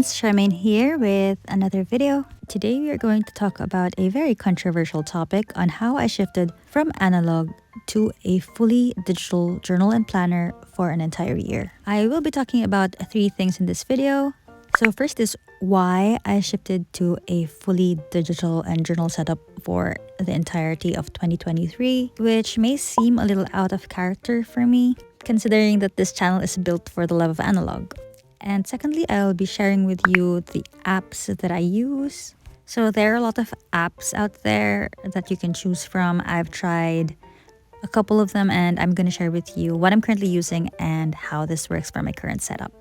friends, Charmaine here with another video. Today we are going to talk about a very controversial topic on how I shifted from analog to a fully digital journal and planner for an entire year. I will be talking about three things in this video. So first is why I shifted to a fully digital and journal setup for the entirety of 2023, which may seem a little out of character for me, considering that this channel is built for the love of analog. And secondly, I'll be sharing with you the apps that I use. So there are a lot of apps out there that you can choose from. I've tried a couple of them and I'm going to share with you what I'm currently using and how this works for my current setup.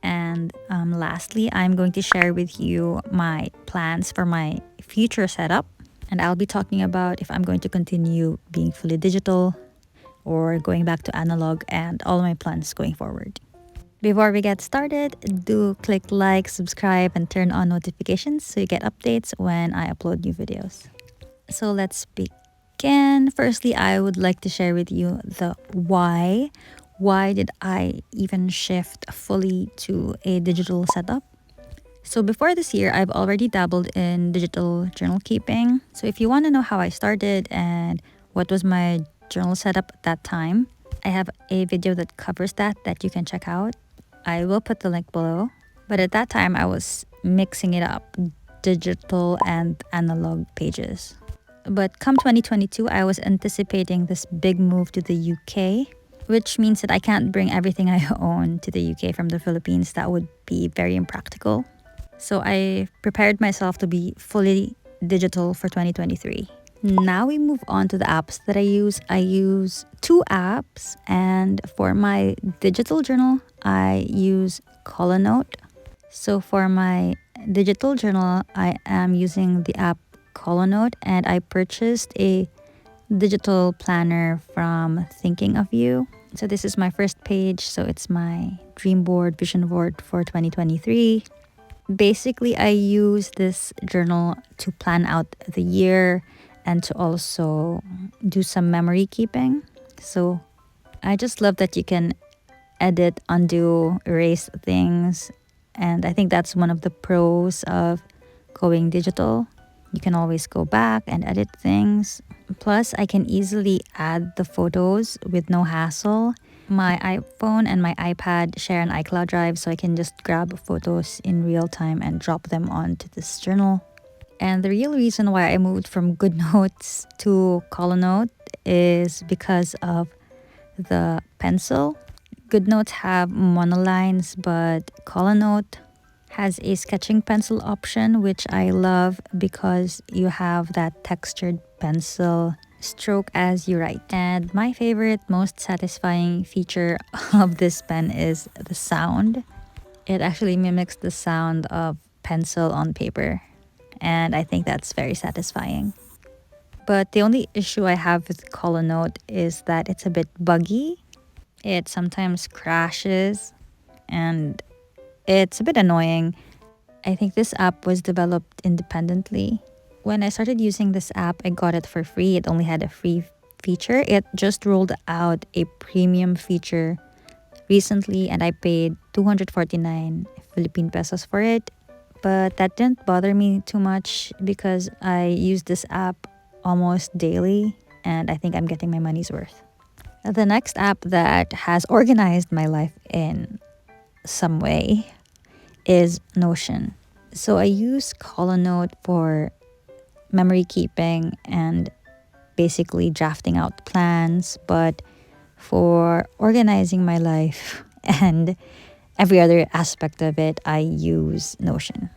And lastly, I'm going to share with you my plans for my future setup. And I'll be talking about if I'm going to continue being fully digital or going back to analog and all my plans going forward. Before we get started, do click like, subscribe, and turn on notifications so you get updates when I upload new videos. So let's begin. Firstly, I would like to share with you the why. Why did I even shift fully to a digital setup? So before this year, I've already dabbled in digital journal keeping. So if you want to know how I started and what was my journal setup at that time, I have a video that covers that you can check out. I will put the link below. But at that time, I was mixing it up, digital and analog pages. But come 2022, I was anticipating this big move to the UK, which means that I can't bring everything I own to the UK from the Philippines. That would be very impractical. So I prepared myself to be fully digital for 2023. Now we move on to the apps that I use. I use two apps, and for my digital journal, I use Colonote. So for my digital journal, I am using the app Colonote, and I purchased a digital planner from Thinking of You. So this is my first page. So it's my dream board, vision board for 2023. Basically, I use this journal to plan out the year and to also do some memory keeping. So I just love that you can edit, undo, erase things. And I think that's one of the pros of going digital. You can always go back and edit things. Plus, I can easily add the photos with no hassle. My iPhone and my iPad share an iCloud drive, so I can just grab photos in real time and drop them onto this journal. And the real reason why I moved from GoodNotes to Colonote is because of the pencil. GoodNotes have monolines, but Colonote has a sketching pencil option, which I love because you have that textured pencil stroke as you write. And my favorite, most satisfying feature of this pen is the sound. It actually mimics the sound of pencil on paper, and I think that's very satisfying. But the only issue I have with Colonote is that it's a bit buggy. It sometimes crashes and it's a bit annoying. I think this app was developed independently. When I started using this app, I got it for free. It only had a free feature. It just rolled out a premium feature recently, and I paid 249 Philippine pesos for it. But that didn't bother me too much because I use this app almost daily, and I think I'm getting my money's worth. The next app that has organized my life in some way is Notion. So I use Colonote for memory keeping and basically drafting out plans, but for organizing my life and every other aspect of it, I use Notion.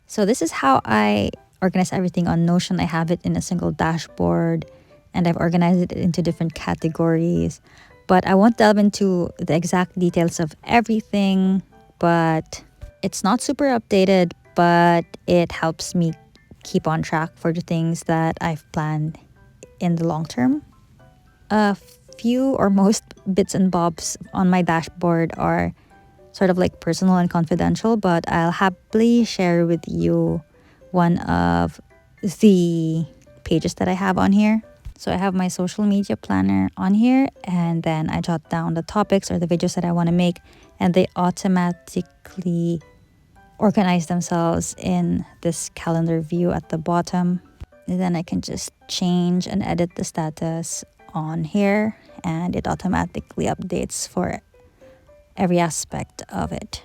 So this is how I organize everything on Notion. I have it in a single dashboard and I've organized it into different categories. But I won't delve into the exact details of everything, but it's not super updated, but it helps me keep on track for the things that I've planned in the long term. A few or most bits and bobs on my dashboard are sort of like personal and confidential, but I'll happily share with you one of the pages that I have on here. So I have my social media planner on here, and then I jot down the topics or the videos that I want to make, and they automatically organize themselves in this calendar view at the bottom. And then I can just change and edit the status on here, and it automatically updates for every aspect of it.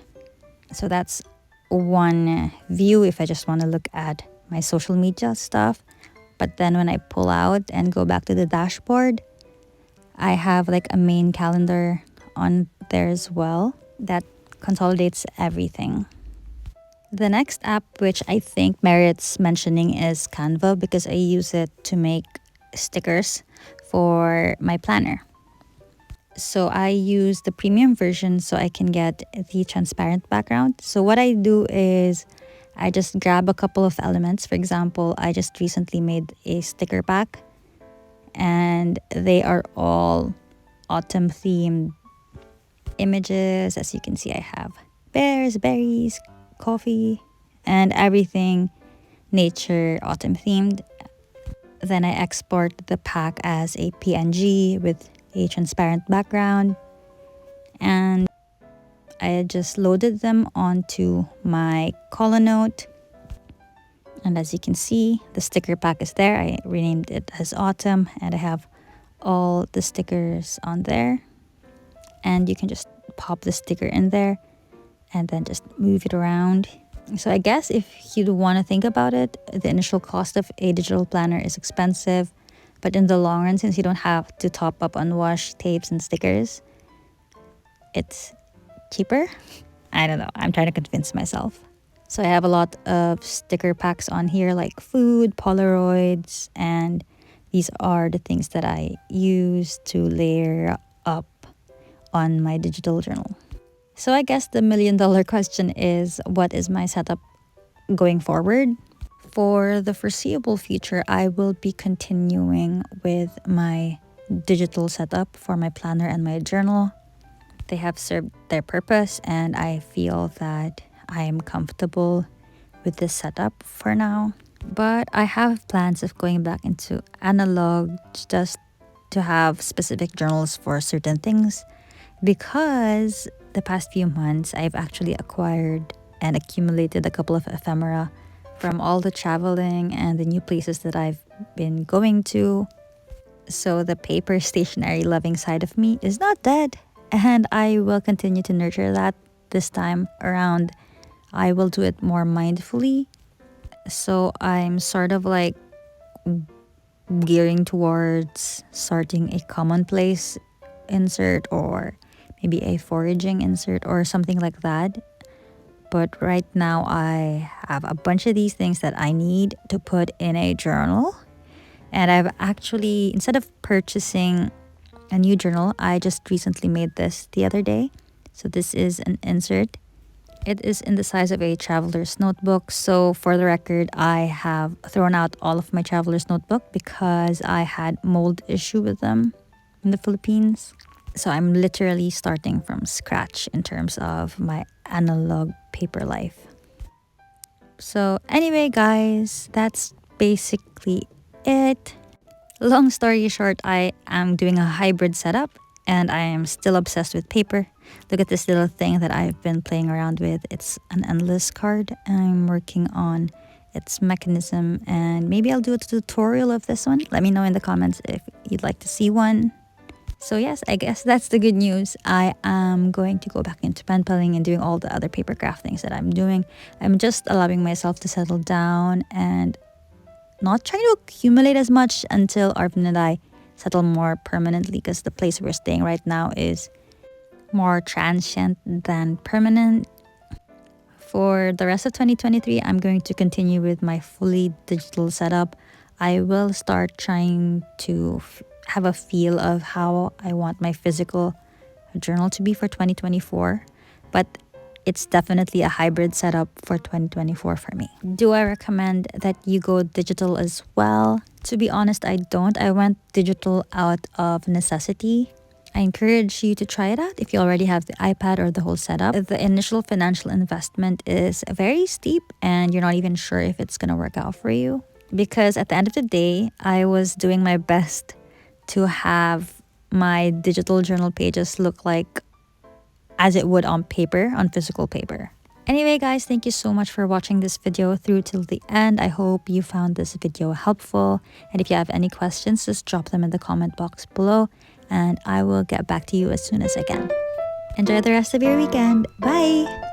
So that's one view if I just want to look at my social media stuff. But then when I pull out and go back to the dashboard, I have like a main calendar on there as well that consolidates everything. The next app which I think merits mentioning is Canva, because I use it to make stickers for my planner. So I use the premium version so I can get the transparent background. So what I do is I just grab a couple of elements. For example, I just recently made a sticker pack, and they are all autumn themed images. As you can see, I have bears, berries, coffee, and everything nature autumn themed. Then I export the pack as a PNG with a transparent background, and I just loaded them onto my Colonote. And as you can see, the sticker pack is there. I renamed it as autumn, and I have all the stickers on there. And you can just pop the sticker in there and then just move it around. So I guess if you want to think about it, the initial cost of a digital planner is expensive, but in the long run, since you don't have to top up on washi tapes and stickers, it's cheaper. I don't know, I'm trying to convince myself. So I have a lot of sticker packs on here, like food, Polaroids, and these are the things that I use to layer up on my digital journal. So I guess the $1,000,000 question is, what is my setup going forward? For the foreseeable future, I will be continuing with my digital setup for my planner and my journal. They have served their purpose, and I feel that I am comfortable with this setup for now. But I have plans of going back into analog just to have specific journals for certain things, because the past few months I've actually acquired and accumulated a couple of ephemera from all the traveling and the new places that I've been going to. So the paper stationery loving side of me is not dead, and I will continue to nurture that. This time around, I will do it more mindfully. So I'm sort of like gearing towards starting a commonplace insert, or maybe a foraging insert or something like that. But right now I have a bunch of these things that I need to put in a journal. And I've actually, instead of purchasing a new journal, I just recently made this the other day. So this is an insert. It is in the size of a traveler's notebook. So for the record, I have thrown out all of my traveler's notebook because I had mold issue with them in the Philippines. So I'm literally starting from scratch in terms of my analog paper life. So anyway, guys, that's basically it. Long story short, I am doing a hybrid setup, and I am still obsessed with paper. Look at this little thing that I've been playing around with. It's an endless card. I'm working on its mechanism, and maybe I'll do a tutorial of this one. Let me know in the comments if you'd like to see one. So yes, I guess that's the good news. I am going to go back into pen paling and doing all the other paper craft things that I'm doing. I'm just allowing myself to settle down and not trying to accumulate as much until Arvin and I settle more permanently, because the place we're staying right now is more transient than permanent. For the rest of 2023, I'm going to continue with my fully digital setup. I will start trying to have a feel of how I want my physical journal to be for 2024, but it's definitely a hybrid setup for 2024 for me. Do I recommend that you go digital as well? To be honest, I don't. I went digital out of necessity. I encourage you to try it out if you already have the iPad or the whole setup. The initial financial investment is very steep, and you're not even sure if it's going to work out for you. Because at the end of the day, I was doing my best to have my digital journal pages look like as it would on paper, on physical paper. Anyway, guys, thank you so much for watching this video through till the end. I hope you found this video helpful. And if you have any questions, just drop them in the comment box below and I will get back to you as soon as I can. Enjoy the rest of your weekend. Bye!